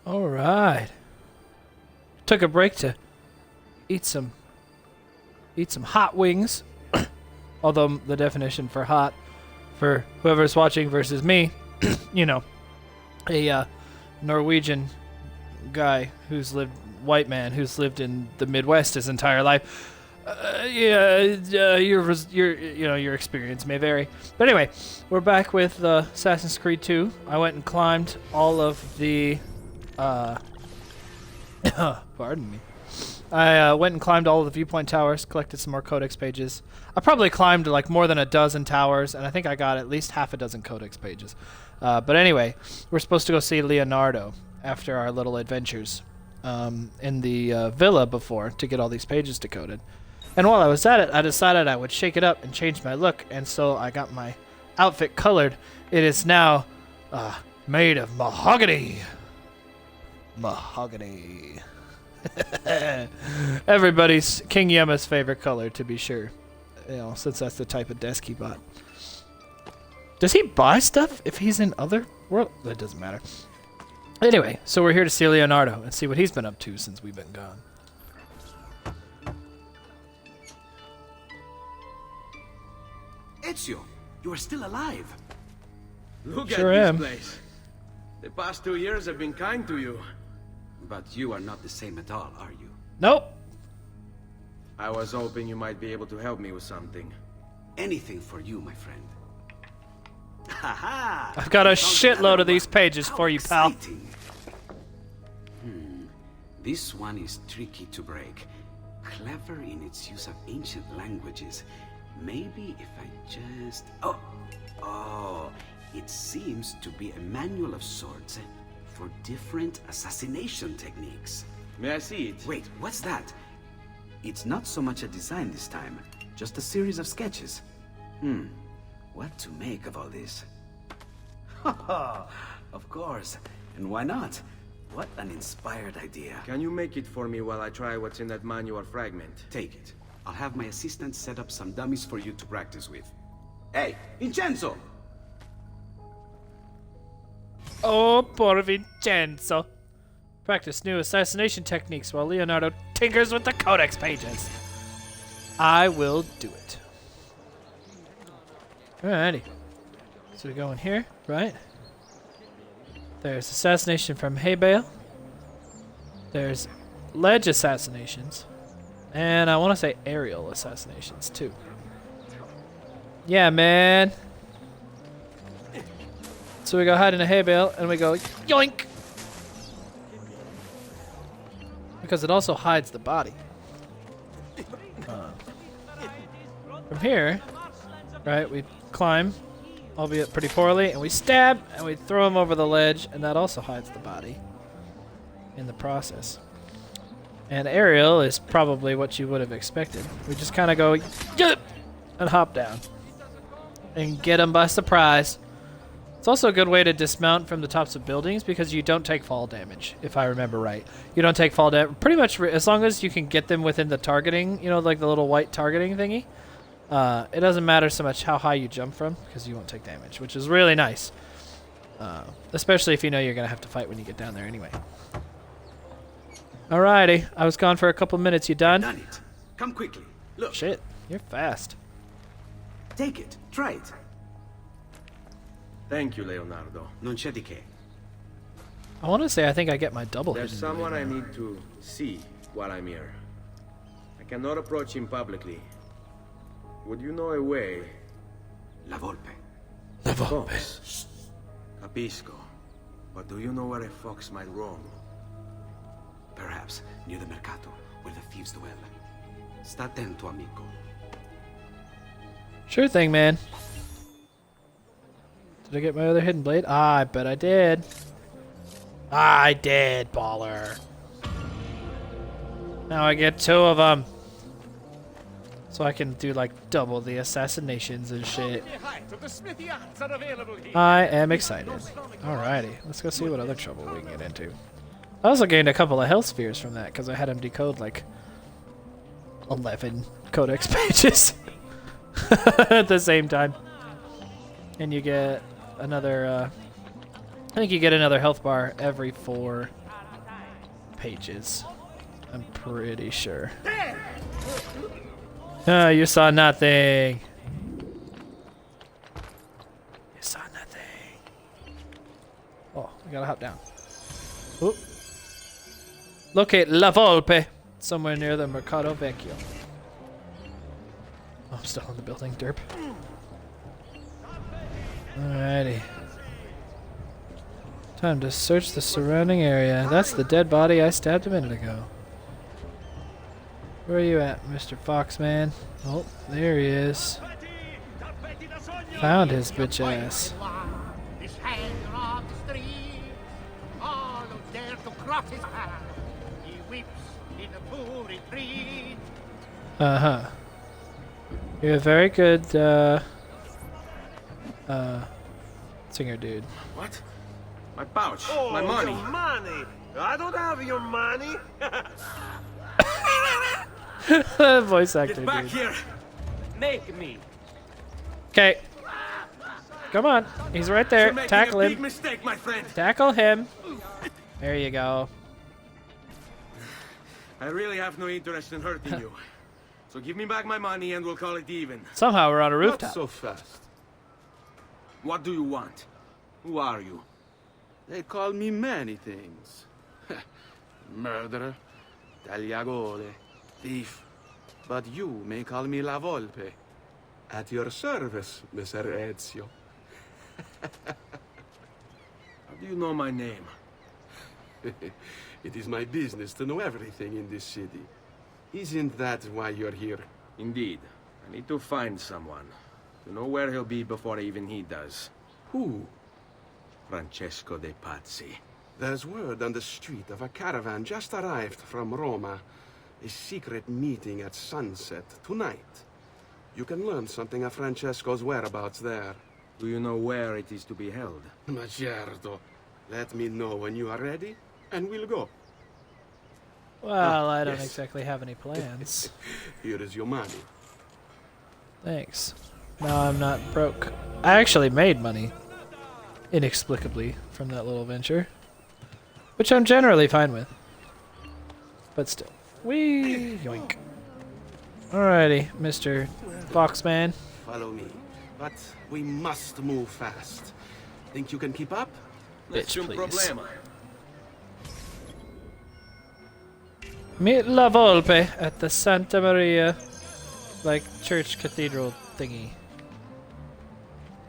All right. Took a break to eat some hot wings. Although the definition for hot for whoever's watching versus me, you know, a Norwegian guy white man who's lived in the Midwest his entire life. Your experience may vary. But anyway, we're back with Assassin's Creed 2. I went and climbed all of the pardon me. I went and climbed all of the viewpoint towers, collected some more codex pages. I probably climbed like more than a dozen towers, and I think I got at least half a dozen codex pages. But anyway, we're supposed to go see Leonardo after our little adventures in the villa before to get all these pages decoded. And while I was at it, I decided I would shake it up and change my look, and so I got my outfit colored. It is now made of mahogany. Mahogany. Everybody's King Yema's favorite color, to be sure. You know, since that's the type of desk he bought. Does he buy stuff if he's in other world? That doesn't matter. Anyway, so we're here to see Leonardo and see what he's been up to since we've been gone. Ezio, you are still alive. Look Sure at am. this place. The past 2 years have been kind to you. But you are not the same at all, are you? Nope. I was hoping you might be able to help me with something. Anything for you, my friend. Ha! I've got a shitload of these pages for you, pal. Exciting. This one is tricky to break. Clever in its use of ancient languages. Maybe if I just... Oh, it seems to be a manual of sorts for different assassination techniques. May I see it? Wait, what's that? It's not so much a design this time, just a series of sketches. What to make of all this? Of course, and why not? What an inspired idea. Can you make it for me while I try what's in that manual fragment? Take it. I'll have my assistant set up some dummies for you to practice with. Hey, Vincenzo! Oh, poor Vincenzo. Practice new assassination techniques while Leonardo tinkers with the codex pages. I will do it. Alrighty. So we go in here, right? There's assassination from Haybale. There's ledge assassinations. And I want to say aerial assassinations too. Yeah, man. So we go hide in a hay bale and we go yoink! Because it also hides the body. From here, right, we climb, albeit pretty poorly, and we stab and we throw him over the ledge, and that also hides the body in the process. And aerial is probably what you would have expected. We just kind of go yup, and hop down and get him by surprise. It's also a good way to dismount from the tops of buildings because you don't take fall damage, if I remember right. You don't take fall damage. Pretty much as long as you can get them within the targeting, you know, like the little white targeting thingy. It doesn't matter so much how high you jump from because you won't take damage, which is really nice. Especially if you know you're going to have to fight when you get down there anyway. Alrighty, I was gone for a couple minutes. You done? Done it. Come quickly. Look. Shit, you're fast. Take it. Try it. Thank you, Leonardo. Non c'è di che. I want to say I think I get my double hit. There's someone I need to see while I'm here. I cannot approach him publicly. Would you know a way? La Volpe. La Volpe. Fox. Capisco. But do you know where a fox might roam? Perhaps near the Mercato, where the thieves dwell. Sta attento, amico. Sure thing, man. Did I get my other hidden blade? Ah, I bet I did. I did, baller. Now I get 2 of them. So I can do like double the assassinations and shit. I am excited. Alrighty, let's go see what other trouble we can get into. I also gained a couple of health spheres from that because I had him decode like 11 codex pages at the same time. And you get another, I think you get another health bar every 4 pages. I'm pretty sure. Oh, you saw nothing. You saw nothing. Oh, we gotta hop down. Oop. Locate La Volpe. Somewhere near the Mercado Vecchio. Oh, I'm still in the building, derp. Alrighty. Time to search the surrounding area. That's the dead body I stabbed a minute ago. Where are you at, Mr. Foxman? Oh, there he is. Found his bitch ass. Uh-huh. You're a very good, singer dude. What? My pouch. Oh, my money. Your money. I don't have your money. Voice actor, Get back dude. here. Make me. Okay. Come on. He's right there. You're making Tackle a big him. mistake, my friend. Tackle him. There you go. I really have no interest in hurting you. So give me back my money and we'll call it even. Somehow we're on a Not rooftop. so fast. What do you want? Who are you? They call me many things. Murderer, tagliagole, thief. But you may call me La Volpe. At your service, Messer Ezio. How do you know my name? It is my business to know everything in this city. Isn't that why you're here? Indeed. I need to find someone. To know where he'll be before even he does. Who? Francesco de Pazzi. There's word on the street of a caravan just arrived from Roma. A secret meeting at sunset tonight. You can learn something of Francesco's whereabouts there. Do you know where it is to be held? Ma certo. Let me know when you are ready, and we'll go. Well, I don't yes. exactly have any plans. Here is your money. Thanks. Now I'm not broke. I actually made money. Inexplicably from that little venture. Which I'm generally fine with. But still. Whee! Yoink. Alrighty, Mr. Foxman. Follow me. But we must move fast. Think you can keep up? Bitch, Nessun please. problema. Meet La Volpe at the Santa Maria, like, church cathedral thingy.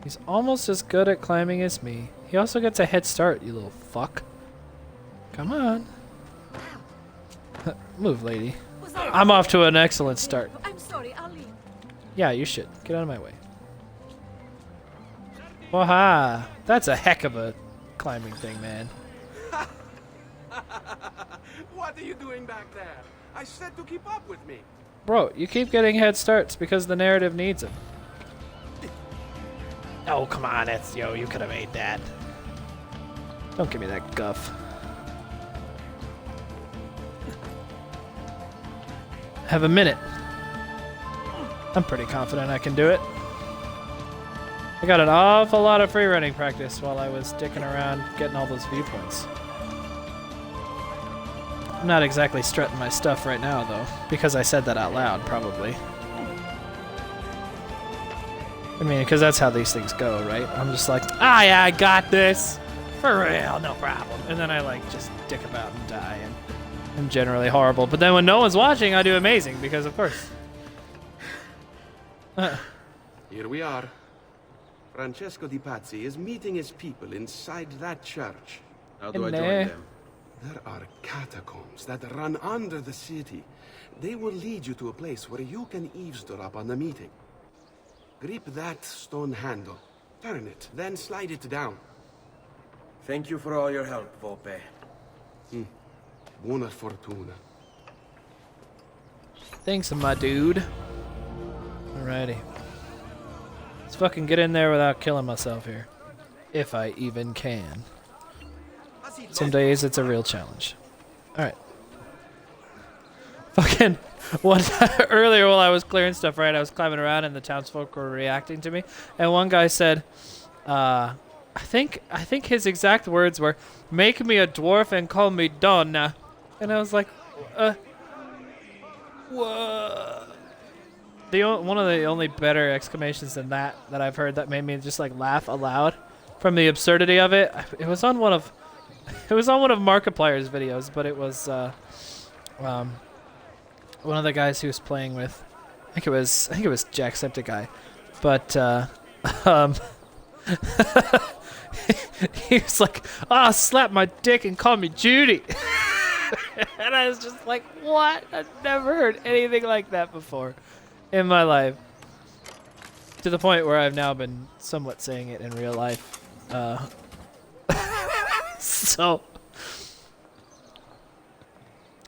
He's almost as good at climbing as me. He also gets a head start, you little fuck. Come on. Move, lady. I'm off to an excellent start. I'm sorry, I'll leave. Yeah, you should. Get out of my way. Waha! That's a heck of a climbing thing, man. What are you doing back there? I said to keep up with me. Bro, you keep getting head starts because the narrative needs them. Oh, come on, Ezio. You could have made that. Don't give me that guff. Have a minute. I'm pretty confident I can do it. I got an awful lot of free running practice while I was dicking around getting all those viewpoints. I'm not exactly strutting my stuff right now, though, because I said that out loud, probably. I mean, because that's how these things go, right? I'm just like, ah, yeah, I got this. For real, no problem. And then I, like, just dick about and die, and I'm generally horrible. But then when no one's watching, I do amazing, because of course. Here we are. Francesco di Pazzi is meeting his people inside that church. How do I In join there. them? There are catacombs that run under the city. They will lead you to a place where you can eavesdrop on the meeting. Grip that stone handle. Turn it, then slide it down. Thank you for all your help, Volpe. Buona fortuna. Thanks, my dude. Alrighty. Let's fucking get in there without killing myself here. If I even can. Some days it's a real challenge. Alright. Fucking one earlier while I was clearing stuff, right, I was climbing around and the townsfolk were reacting to me. And one guy said, I think his exact words were, "Make me a dwarf and call me Donna." And I was like, whoa. One of the only better exclamations than that I've heard that made me just like laugh aloud from the absurdity of it. It was on one of Markiplier's videos, but it was one of the guys he was playing with. I think it was Jacksepticeye, but he was like, "Ah, slap my dick and call me Judy," and I was just like, "What? I've never heard anything like that before in my life." To the point where I've now been somewhat saying it in real life. So,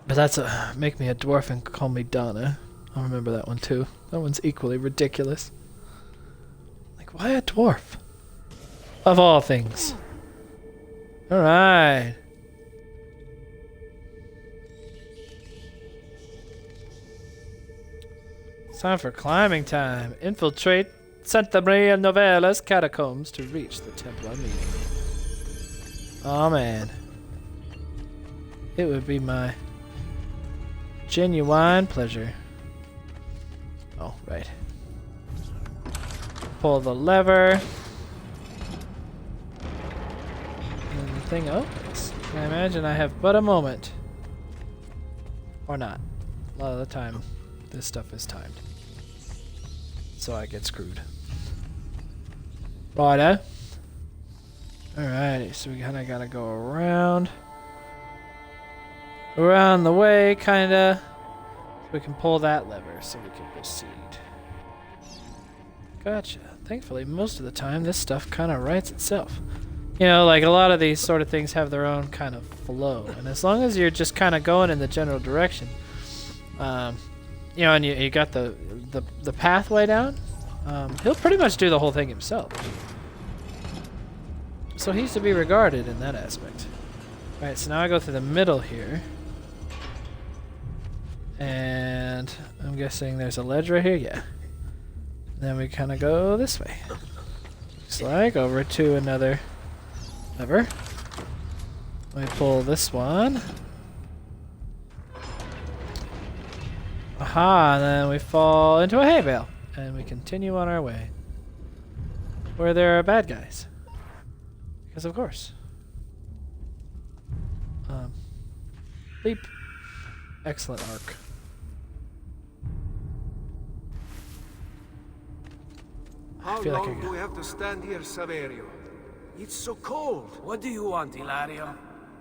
but that's make me a dwarf and call me Donna. I'll remember that one too. That one's equally ridiculous. Like, why a dwarf? Of all things. All right. It's time for climbing time. Infiltrate Santa Maria Novella's catacombs to reach the Templar meeting. Oh man. It would be my genuine pleasure. Oh, right. Pull the lever. And the thing opens. I imagine I have but a moment. Or not. A lot of the time, this stuff is timed. So I get screwed. Righto. Alrighty, so we kinda gotta go around. Around the way, kinda. So we can pull that lever so we can proceed. Gotcha. Thankfully, most of the time, this stuff kinda writes itself. You know, like a lot of these sort of things have their own kind of flow. And as long as you're just kinda going in the general direction, you know, and you got the pathway down, he'll pretty much do the whole thing himself. So he's to be regarded in that aspect. Alright, so now I go through the middle here. And I'm guessing there's a ledge right here? Yeah. And then we kind of go this way. Looks like over to another lever. Let me pull this one. Aha, and then we fall into a hay bale. And we continue on our way. Where there are bad guys. Because of course. Leap. Excellent arc. How feel like long do we have to stand here, Saverio? It's so cold. What do you want, Hilario?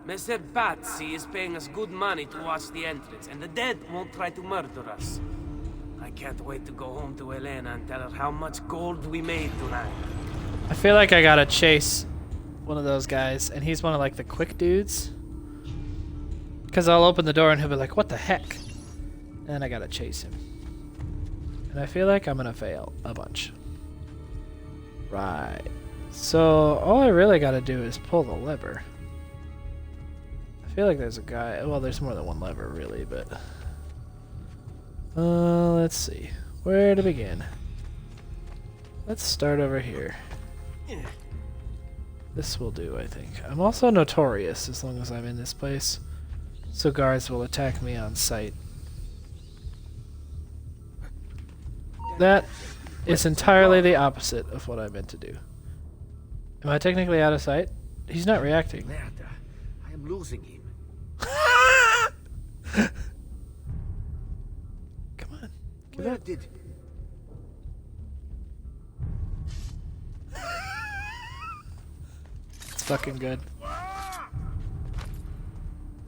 Messer Pazzi is paying us good money to watch the entrance, and the dead won't try to murder us. I can't wait to go home to Elena and tell her how much gold we made tonight. I feel like I gotta chase one of those guys, and he's one of like the quick dudes. Because I'll open the door and he'll be like, what the heck? And then I gotta chase him. And I feel like I'm gonna fail a bunch. Right. So all I really gotta do is pull the lever. I feel like there's a guy, well, there's more than one lever really, but let's see. Where to begin? Let's start over here. This will do, I think. I'm also notorious as long as I'm in this place, so guards will attack me on sight. That is entirely the opposite of what I meant to do. Am I technically out of sight? He's not reacting. Merda, I am losing him. Come on. Give Where up. did... It's fucking good.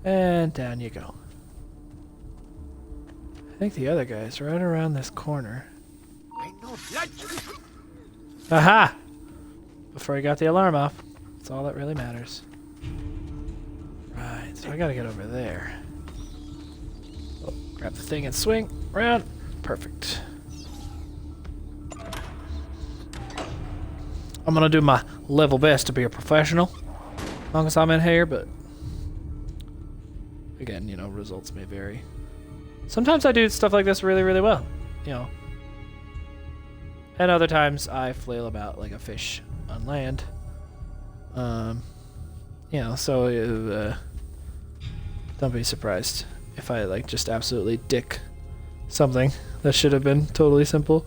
And down you go. I think the other guy's right around this corner. I know. Aha! Before he got the alarm off. That's all that really matters. Right, so I gotta get over there. Oh, grab the thing and swing around. Perfect. I'm gonna do my level best to be a professional. As long as I'm in here, but again, you know, results may vary. Sometimes I do stuff like this really, really well, you know. And other times I flail about like a fish on land. You know, so Don't be surprised if I like just absolutely dick something that should have been totally simple.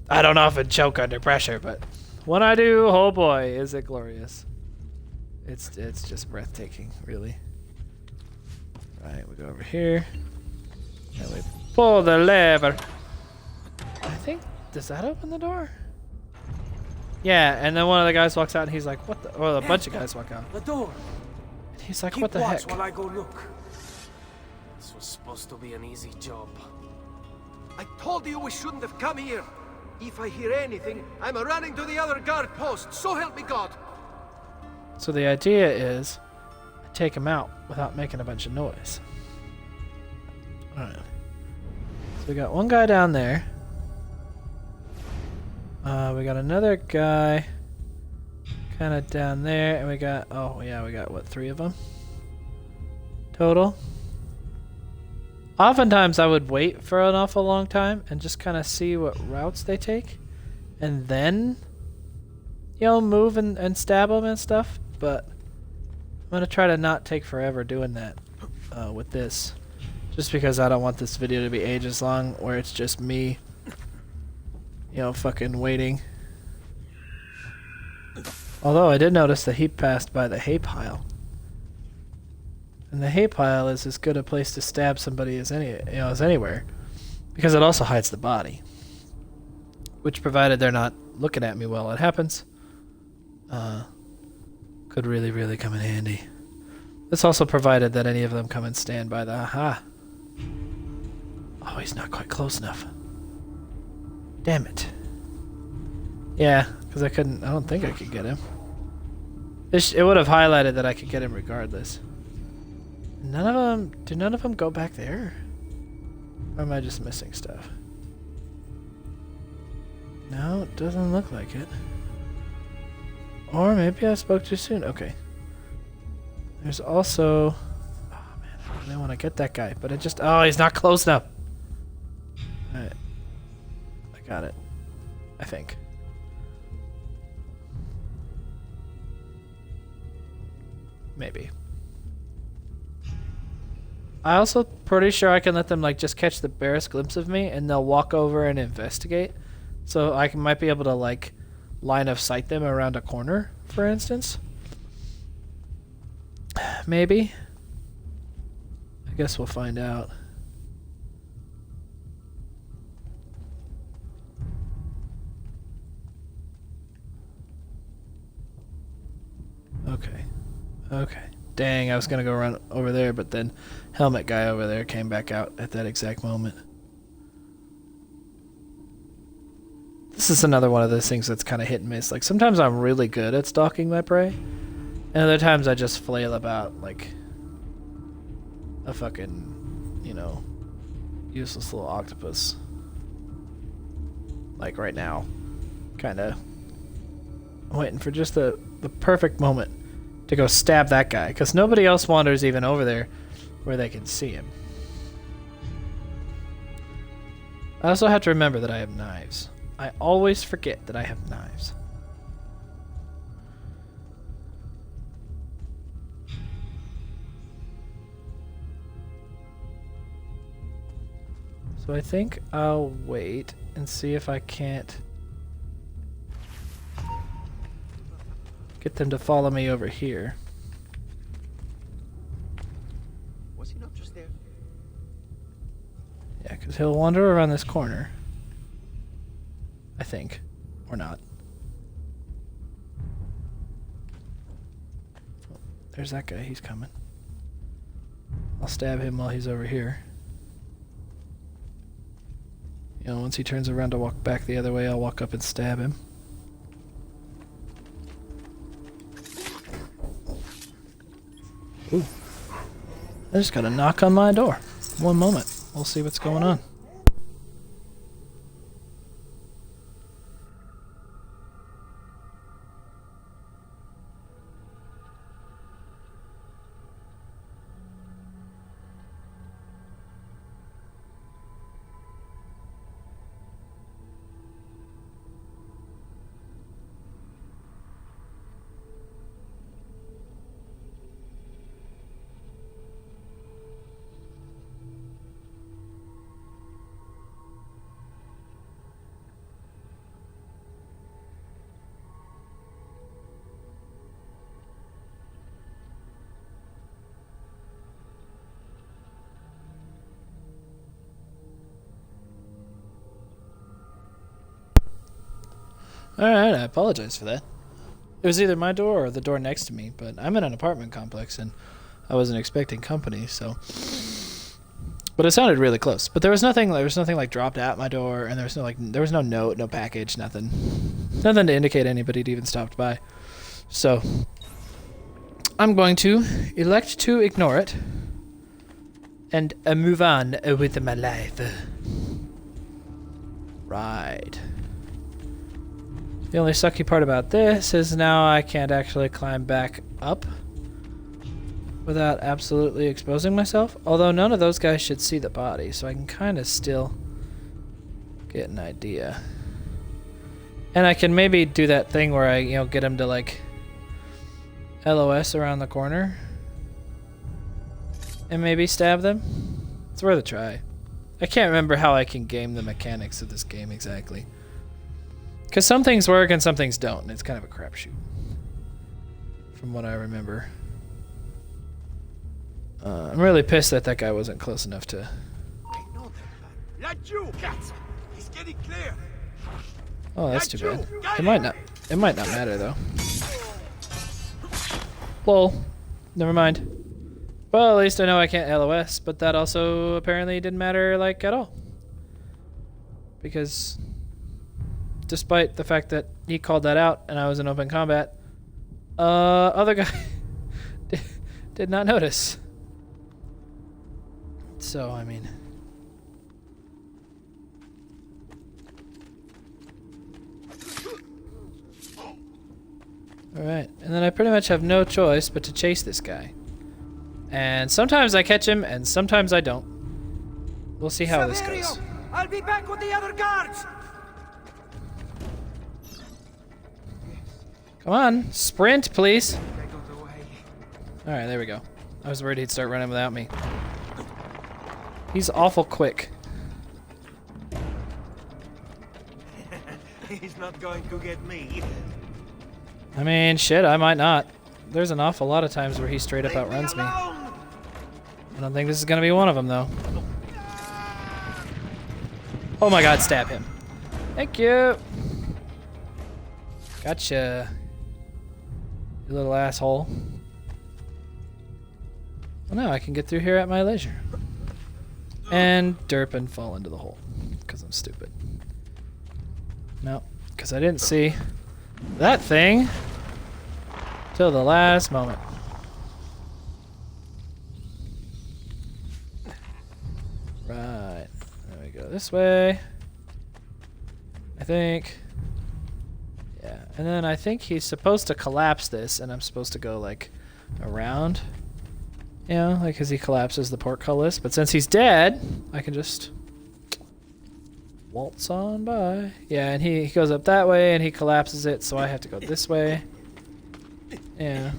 I don't often choke under pressure, but when I do, oh boy, is it glorious. It's just breathtaking, really. Right, we go over here. And we pull the lever. I think, does that open the door? Yeah, and then one of the guys walks out and he's like, what the, or a bunch of guys walk out. The door. And he's like, Keep what the watch heck? while I go look. This was supposed to be an easy job. I told you we shouldn't have come here. If I hear anything, I'm running to the other guard post. So help me God. So the idea is, I take him out without making a bunch of noise. Alright. So we got one guy down there. We got another guy kind of down there, and we got, oh yeah, we got what, 3 of them total? Oftentimes I would wait for an awful long time and just kind of see what routes they take, and then, you know, move and stab them and stuff, but I'm going to try to not take forever doing that with this, just because I don't want this video to be ages long where it's just me, you know, fucking waiting. Although I did notice that he passed by the hay pile. And the hay pile is as good a place to stab somebody as as anywhere, because it also hides the body. Which, provided they're not looking at me while it happens, could really, really come in handy. This also provided that any of them come and stand by the aha. Oh, he's not quite close enough. Damn it. Yeah, because I don't think I could get him. It would have highlighted that I could get him regardless. Do none of them go back there? Or am I just missing stuff? No, it doesn't look like it. Or maybe I spoke too soon. Okay. There's also... Oh man, I really want to get that guy, but oh, he's not close enough. Alright. I got it. I think. Maybe. I also pretty sure I can let them like just catch the barest glimpse of me and they'll walk over and investigate. So I might be able to like line of sight them around a corner, for instance. Maybe. I guess we'll find out. Okay. Okay. Dang, I was gonna go run over there, but then helmet guy over there came back out at that exact moment. This is another one of those things that's kind of hit and miss. Like, sometimes I'm really good at stalking my prey, and other times I just flail about like a fucking, you know, useless little octopus. Like right now. Kinda waiting for just the perfect moment to go stab that guy, because nobody else wanders even over there where they can see him. I also have to remember that I have knives. I always forget that I have knives. So I think I'll wait and see if I can't get them to follow me over here. Was he not just there? Yeah, because he'll wander around this corner. I think. Or not. Oh, there's that guy. He's coming. I'll stab him while he's over here. You know, once he turns around to walk back the other way, I'll walk up and stab him. Ooh. I just got a knock on my door. One moment. We'll see what's going on. Alright, I apologize for that. It was either my door or the door next to me, but I'm in an apartment complex and I wasn't expecting company, so... But it sounded really close. But there was nothing like dropped at my door, and there was no note, no package, nothing. Nothing to indicate anybody had even stopped by. So I'm going to elect to ignore it and move on with my life. Right. The only sucky part about this is now I can't actually climb back up without absolutely exposing myself. Although none of those guys should see the body, so I can kind of still get an idea. And I can maybe do that thing where I, get them to like LOS around the corner and maybe stab them. It's worth a try. I can't remember how I can game the mechanics of this game exactly. Because some things work and some things don't, and it's kind of a crapshoot. From what I remember. I'm really pissed that that guy wasn't close enough to... He's getting clear. Oh, that's too bad. It might not matter though. Lol. Never mind. Well, at least I know I can't LOS, but that also apparently didn't matter like at all. Because despite the fact that he called that out and I was in open combat, other guy did not notice. So, I mean... Alright, and then I pretty much have no choice but to chase this guy. And sometimes I catch him, and sometimes I don't. We'll see how this goes. I'll be back with the other guards! Come on, sprint, please. Alright, there we go. I was worried he'd start running without me. He's awful quick. He's not going to get me. I mean, shit, I might not. There's an awful lot of times where he straight up outruns me. I don't think this is gonna be one of them, though. Oh my god, stab him. Thank you. Gotcha. You little asshole. Well, now I can get through here at my leisure. And derp and fall into the hole. Because I'm stupid. No, because I didn't see that thing till the last moment. Right. There we go. This way. I think. Yeah. And then I think he's supposed to collapse this, and I'm supposed to go, like, around. You know, like, because he collapses the portcullis. But since he's dead, I can just waltz on by. Yeah, and he goes up that way, and he collapses it, so I have to go this way. Yeah.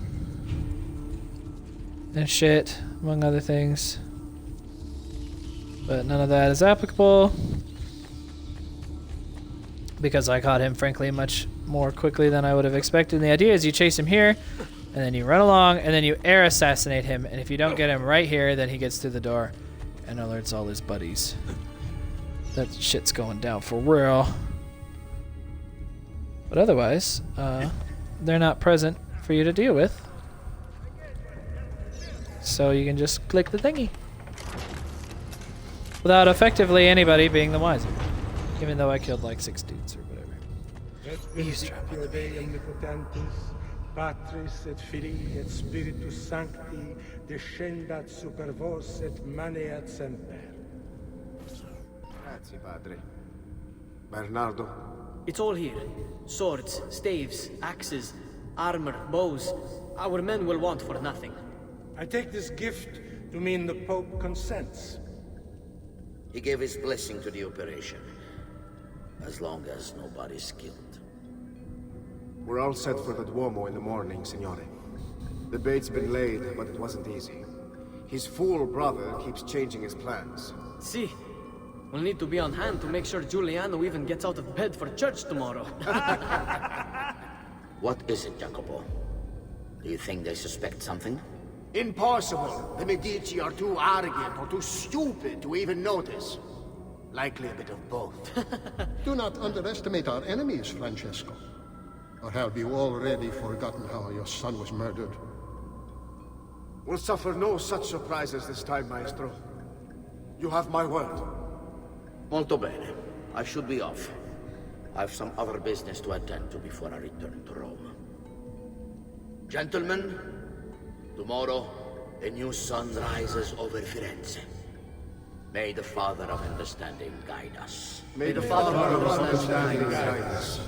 And shit, among other things. But none of that is applicable. Because I caught him, frankly, much more quickly than I would have expected. And the idea is you chase him here, and then you run along, and then you air assassinate him. And if you don't get him right here, then he gets through the door and alerts all his buddies. That shit's going down for real. But otherwise, they're not present for you to deal with. So you can just click the thingy. Without effectively anybody being the wiser. Even though I killed like 6 dudes or whatever. Eavesdrop on the baby. Patris et Filii et Spiritus Sancti descendat super vos et maneat semper. Grazie, Padre. Bernardo? It's all here. Swords, staves, axes, armor, bows. Our men will want for nothing. I take this gift to mean the Pope consents. He gave his blessing to the operation. As long as nobody's killed. We're all set for the Duomo in the morning, Signore. The bait's been laid, but it wasn't easy. His fool brother keeps changing his plans. See, we'll need to be on hand to make sure Giuliano even gets out of bed for church tomorrow. What is it, Jacopo? Do you think they suspect something? Impossible! The Medici are too arrogant or too stupid to even notice. Likely a bit of both. Do not underestimate our enemies, Francesco. Or have you already forgotten how your son was murdered? We'll suffer no such surprises this time, Maestro. You have my word. Molto bene. I should be off. I've some other business to attend to before I return to Rome. Gentlemen, tomorrow, a new sun rises over Firenze. May the Father of Understanding guide us. May the Father of Understanding guide us.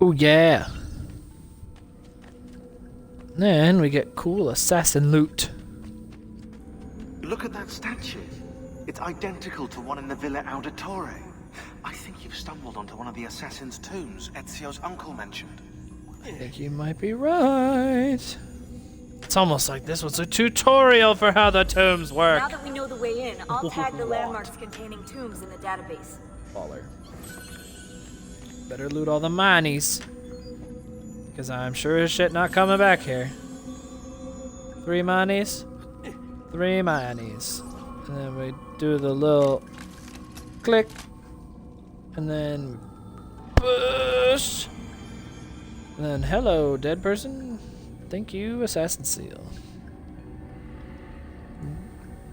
Oh yeah. Then we get cool assassin loot. Look at that statue. It's identical to one in the Villa Auditore. I think you've stumbled onto one of the assassin's tombs Ezio's uncle mentioned. I think you might be right. It's almost like this was a tutorial for how the tombs work. Now that we know the way in, I'll tag the landmarks containing tombs in the database. Baller. Better loot all the monies. Because I'm sure as shit not coming back here. 3 monies. 3 monies. And then we do the little click. And then push. And then hello, dead person. Thank you, assassin seal.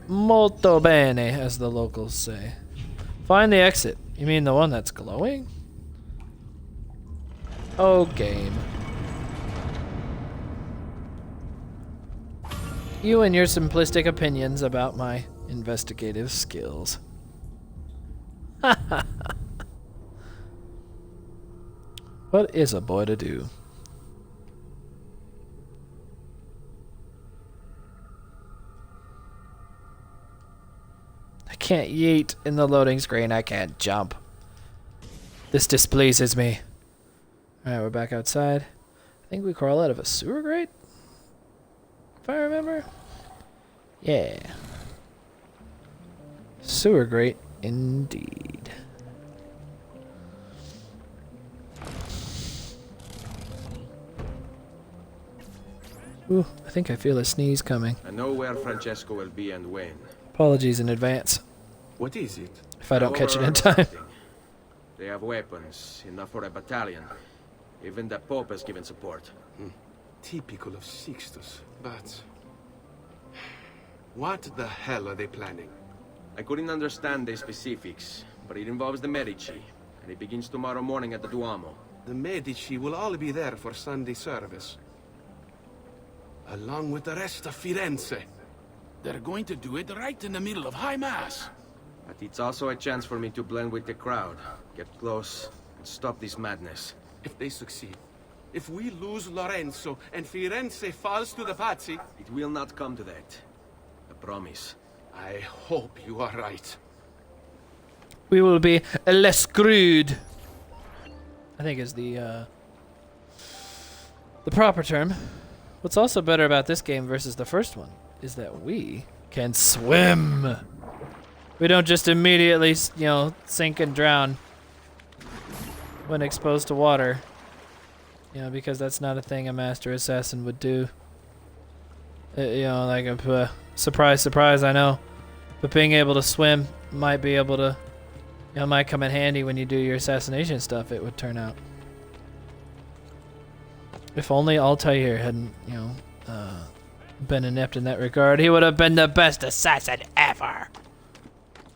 Molto bene, as the locals say. Find the exit. You mean the one that's glowing? Oh, game. You and your simplistic opinions about my investigative skills. What is a boy to do? I can't yeet in the loading screen. I can't jump. This displeases me. Alright, we're back outside. I think we crawl out of a sewer grate? If I remember. Yeah. Sewer grate indeed. Ooh, I think I feel a sneeze coming. I know where Francesco will be and when. Apologies in advance. What is it? If I don't catch it in time. They have weapons, enough for a battalion. Even the Pope has given support. Typical of Sixtus, but... What the hell are they planning? I couldn't understand the specifics, but it involves the Medici, and it begins tomorrow morning at the Duomo. The Medici will all be there for Sunday service. Along with the rest of Firenze. They're going to do it right in the middle of High Mass. But it's also a chance for me to blend with the crowd, get close, and stop this madness. If they succeed, if we lose Lorenzo and Firenze falls to the Pazzi... It will not come to that. I promise. I hope you are right. We will be less screwed. I think is the proper term. What's also better about this game versus the first one is that we can swim. We don't just immediately, you know, sink and drown when exposed to water. You know, because that's not a thing a master assassin would do. You know, like a surprise, surprise, I know. But being able to swim might be able to, you know, might come in handy when you do your assassination stuff, it would turn out. If only Altair hadn't, you know, been inept in that regard, he would have been the best assassin ever.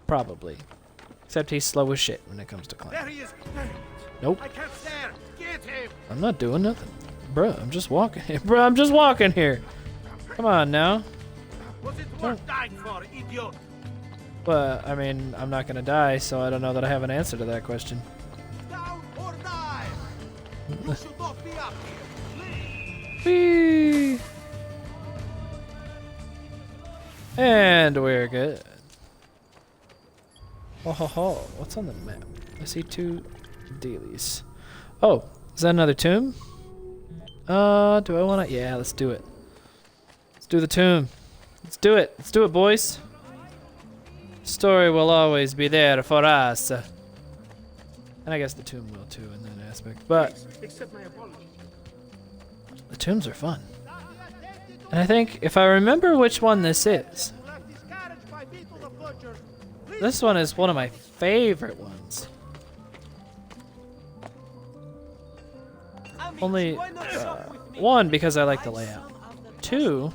Probably. Except he's slow as shit when it comes to climbing. There he is. Nope. I can't stand. Get him. I'm not doing nothing. Bruh, I'm just walking. Bruh, I'm just walking here. Come on now. Was it worth dying for, idiot? But, I mean, I'm not gonna die, so I don't know that I have an answer to that question. Down or die. You should not be up here. Whee! And we're good. Oh ho ho, what's on the map? I see 2 dailies. Oh, is that another tomb? Do I wanna? Yeah, let's do it. Let's do the tomb. Let's do it. Let's do it, boys. Story will always be there for us. And I guess the tomb will too in that aspect. But Accept my apology. the tombs are fun. And I think if I remember which one this is, this one is one of my favorite ones. Only, one, because I like the layout. Two,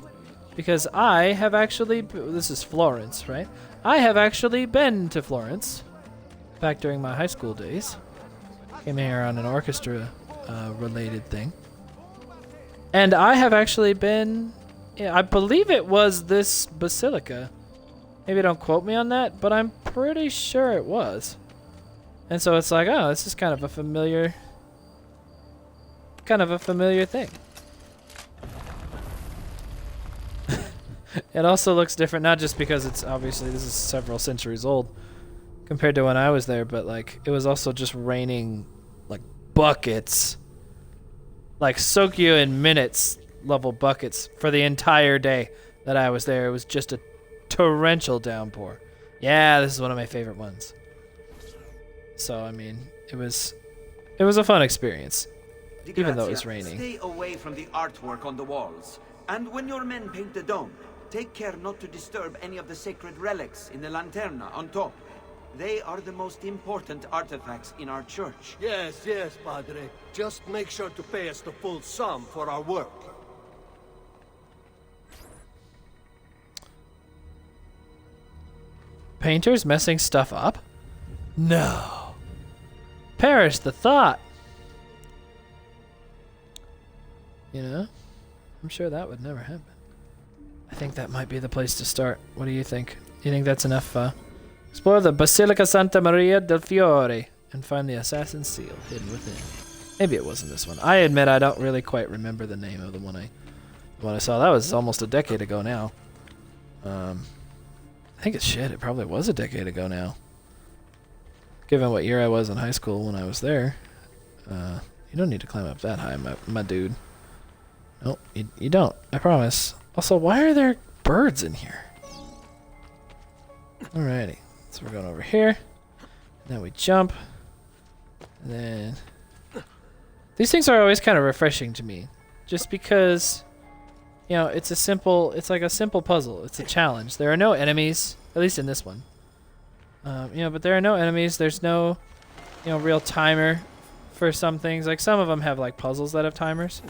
because I have actually, this is Florence, right? I have actually been to Florence back during my high school days. Came here on an orchestra related thing. And I have actually been, yeah, I believe it was this basilica. Maybe don't quote me on that, but I'm pretty sure it was. And so it's like, oh, this is kind of a familiar thing. It also looks different, not just because it's obviously this is several centuries old compared to when I was there, but like it was also just raining like buckets, like soak you in minutes level buckets for the entire day that I was there. It was just a torrential downpour. Yeah, this is one of my favorite ones. So I mean, it was a fun experience, even though it was raining. Stay away from the artwork on the walls, and when your men paint the dome, take care not to disturb any of the sacred relics in the lanterna on top. They are the most important artifacts in our church. Yes, yes, Padre. Just make sure to pay us the full sum for our work. Painters messing stuff up? No. Perish the thought. You know? I'm sure that would never happen. I think that might be the place to start. What do you think? You think that's enough? Explore the Basilica Santa Maria del Fiore and find the assassin's seal hidden within. Maybe it wasn't this one. I admit I don't really quite remember the name of the one I saw. That was almost a decade ago now. I think it's shit. It probably was a decade ago now. Given what year I was in high school when I was there. You don't need to climb up that high, my dude. Nope, you don't. I promise. Also, why are there birds in here? Alrighty. So we're going over here. Then we jump. And then... These things are always kind of refreshing to me. Just because... You know, it's like a simple puzzle. It's a challenge. There are no enemies. At least in this one. You know, but there are no enemies. There's no, you know, real timer for some things. Like, some of them have, like, puzzles that have timers.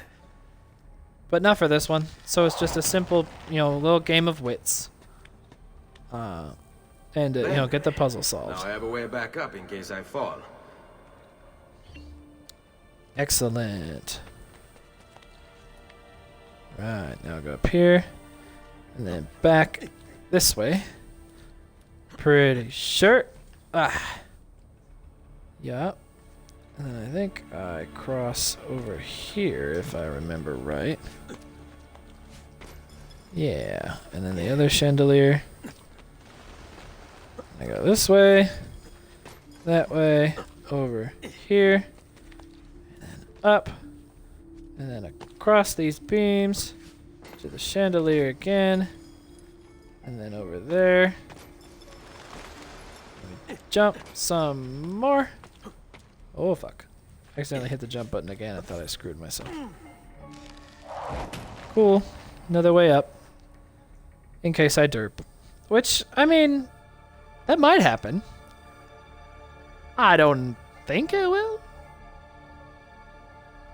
But not for this one. So it's just a simple, you know, little game of wits. And, you know, get the puzzle solved. Now I have a way back up in case I fall. Excellent. Right, now go up here. And then back this way. Pretty sure. Yup. And then I think I cross over here, if I remember right. Yeah, and then the other chandelier. I go this way, that way, over here, and then up, and then across these beams to the chandelier again, and then over there. Jump some more. Oh fuck. I accidentally hit the jump button again. I thought I screwed myself. Cool. Another way up. In case I derp. Which, I mean, that might happen. I don't think it will.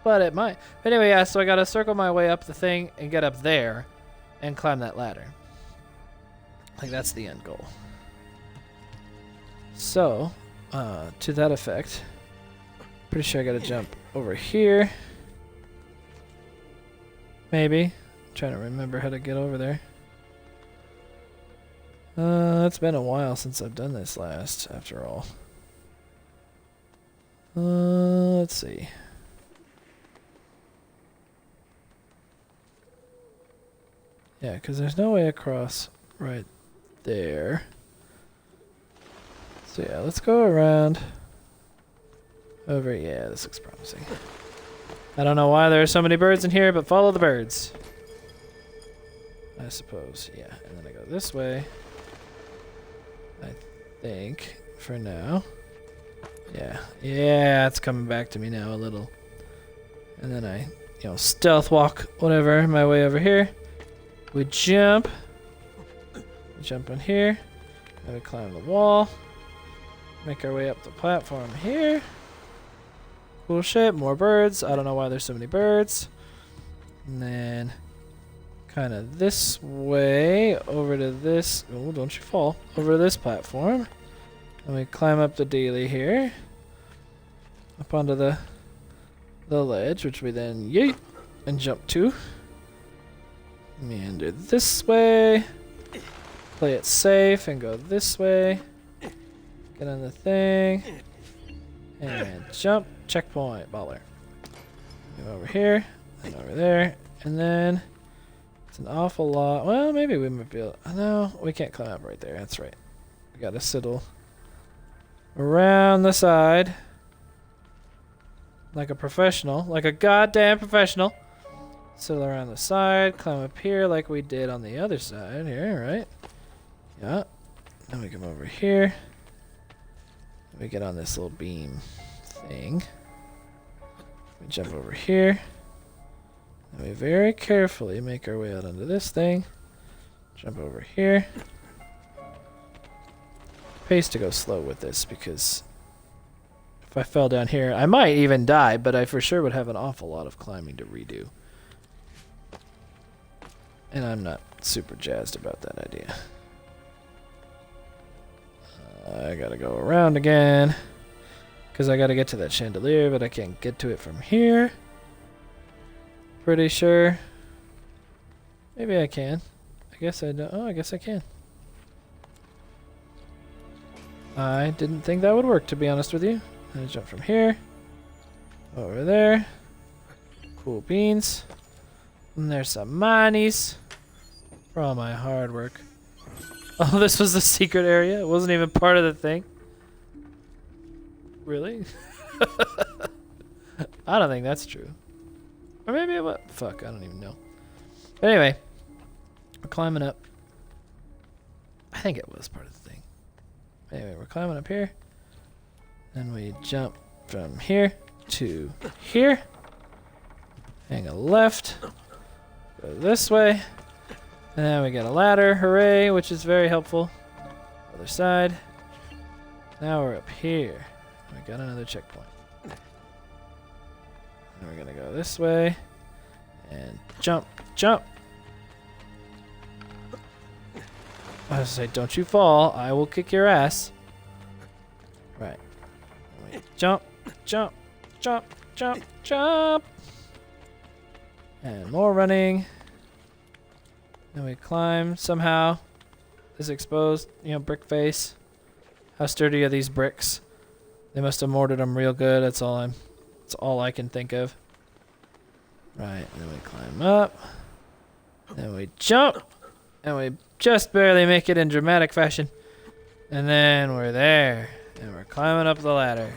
But it might. But anyway, yeah, so I gotta circle my way up the thing and get up there and climb that ladder. Like, that's the end goal. So, to that effect, pretty sure I gotta jump over here. Maybe. I'm trying to remember how to get over there. It's been a while since I've done this last, after all. Let's see. Yeah, because there's no way across right there. So yeah, let's go around over. Yeah, this looks promising. I don't know why there are so many birds in here, but follow the birds, I suppose. Yeah, and then I go this way, I think, for now. Yeah, it's coming back to me now a little. And then I, you know, stealth walk, whatever, my way over here. We jump. We jump in here. Then we climb the wall. Make our way up the platform here. Cool shit. More birds. I don't know why there's so many birds. And then kind of this way over to this. Oh, don't you fall. Over to this platform. And we climb up the daily here. Up onto the ledge, which we then yeet and jump to. Meander this way. Play it safe and go this way. Get on the thing. And jump. Checkpoint. Baller. Go over here. And over there. And then it's an awful lot. Well, maybe we might be able. No, we can't climb up right there. That's right. We gotta sidle around the side. Like a professional. Like a goddamn professional. Sidle around the side. Climb up here like we did on the other side here, right? Yeah. Then we come over here. We get on this little beam thing. We jump over here. And we very carefully make our way out onto this thing. Jump over here. Pace to go slow with this because if I fell down here, I might even die, but I for sure would have an awful lot of climbing to redo. And I'm not super jazzed about that idea. I gotta go around again because I gotta get to that chandelier, but I can't get to it from here. Pretty sure. Maybe I can. I guess I don't. Oh, I guess I can. I didn't think that would work, to be honest with you. I jump from here over there. Cool beans. And there's some monies for all my hard work. Oh, this was the secret area? It wasn't even part of the thing? Really? I don't think that's true. Or maybe what? Fuck, I don't even know. But anyway, we're climbing up. I think it was part of the thing. Anyway, we're climbing up here. Then we jump from here to here. Hang a left. Go this way. And then we get a ladder. Hooray, which is very helpful. Other side. Now we're up here. We got another checkpoint. And we're gonna go this way. And jump, jump. I was gonna say, don't you fall. I will kick your ass. Right. Wait. Jump, jump, jump, jump, jump. And more running. Then we climb somehow. This exposed, brick face. How sturdy are these bricks? They must have mortared them real good. That's all I can think of. Right, then we climb up. Then we jump. And we just barely make it in dramatic fashion. And then we're there. And we're climbing up the ladder.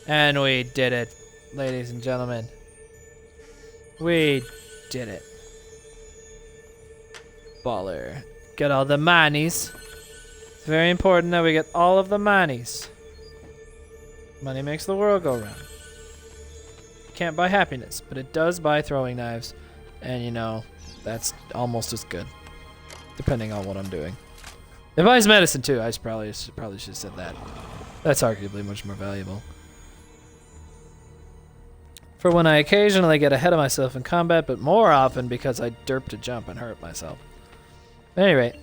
And we did it, ladies and gentlemen. We did it. Baller. Get all the monies. It's very important that we get all of the monies. Money makes the world go round. Can't buy happiness, but it does buy throwing knives. And that's almost as good. Depending on what I'm doing. It buys medicine too. I probably should have said that. That's arguably much more valuable. For when I occasionally get ahead of myself in combat, but more often because I derp to jump and hurt myself. At any rate,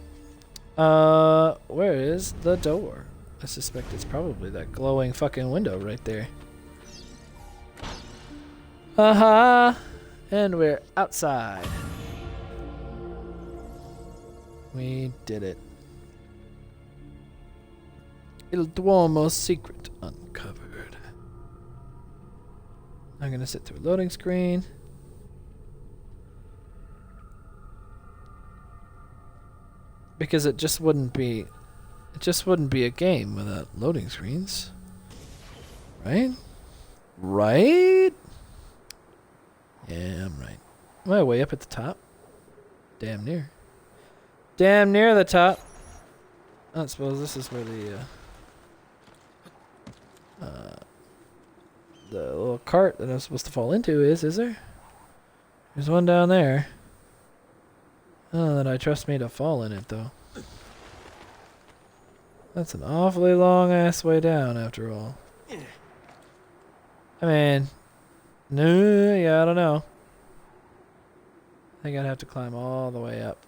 where is the door? I suspect it's probably that glowing fucking window right there. Aha! And we're outside. We did it. Il Duomo's secret uncovered. I'm gonna sit through a loading screen. Because it just wouldn't be a game without loading screens. Right? Right? Yeah, I'm right. Am I way up at the top? Damn near. Damn near the top. I don't suppose this is where the little cart that I'm supposed to fall into is there? There's one down there. I don't know that I trust me to fall in it, though. That's an awfully long-ass way down, after all. I mean, no, yeah, I don't know. I think I'd have to climb all the way up.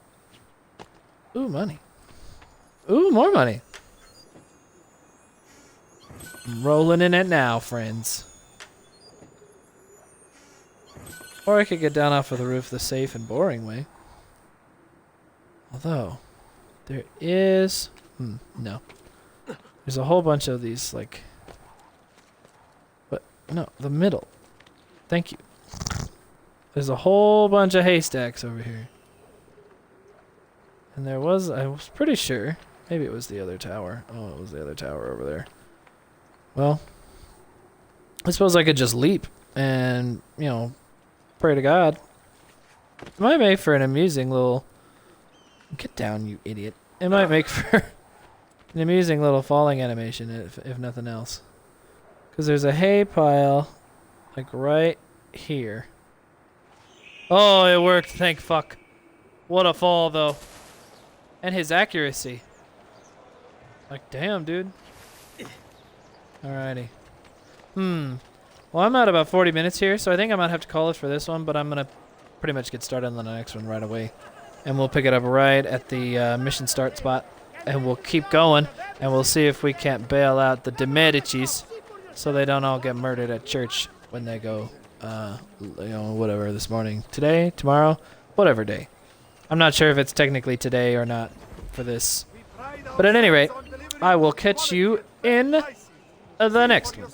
Ooh, money. Ooh, more money. I'm rolling in it now, friends. Or I could get down off of the roof the safe and boring way. Although, there is... no. There's a whole bunch of these, like... But, no, the middle. Thank you. There's a whole bunch of haystacks over here. And there was... I was pretty sure... Maybe it was the other tower. Oh, it was the other tower over there. Well, I suppose I could just leap and, you know, pray to God. It might make for an amusing little... Get down, you idiot. It might make for an amusing little falling animation, if nothing else. Because there's a hay pile, like, right here. Oh, it worked. Thank fuck. What a fall, though. And his accuracy. Like, damn, dude. Alrighty. Well, I'm at about 40 minutes here, so I think I might have to call it for this one, but I'm going to pretty much get started on the next one right away. And we'll pick it up right at the mission start spot. And we'll keep going, and we'll see if we can't bail out the De Medicis so they don't all get murdered at church when they go, you know, whatever, this morning. Today, tomorrow, whatever day. I'm not sure if it's technically today or not for this. But at any rate, I will catch you in the next one.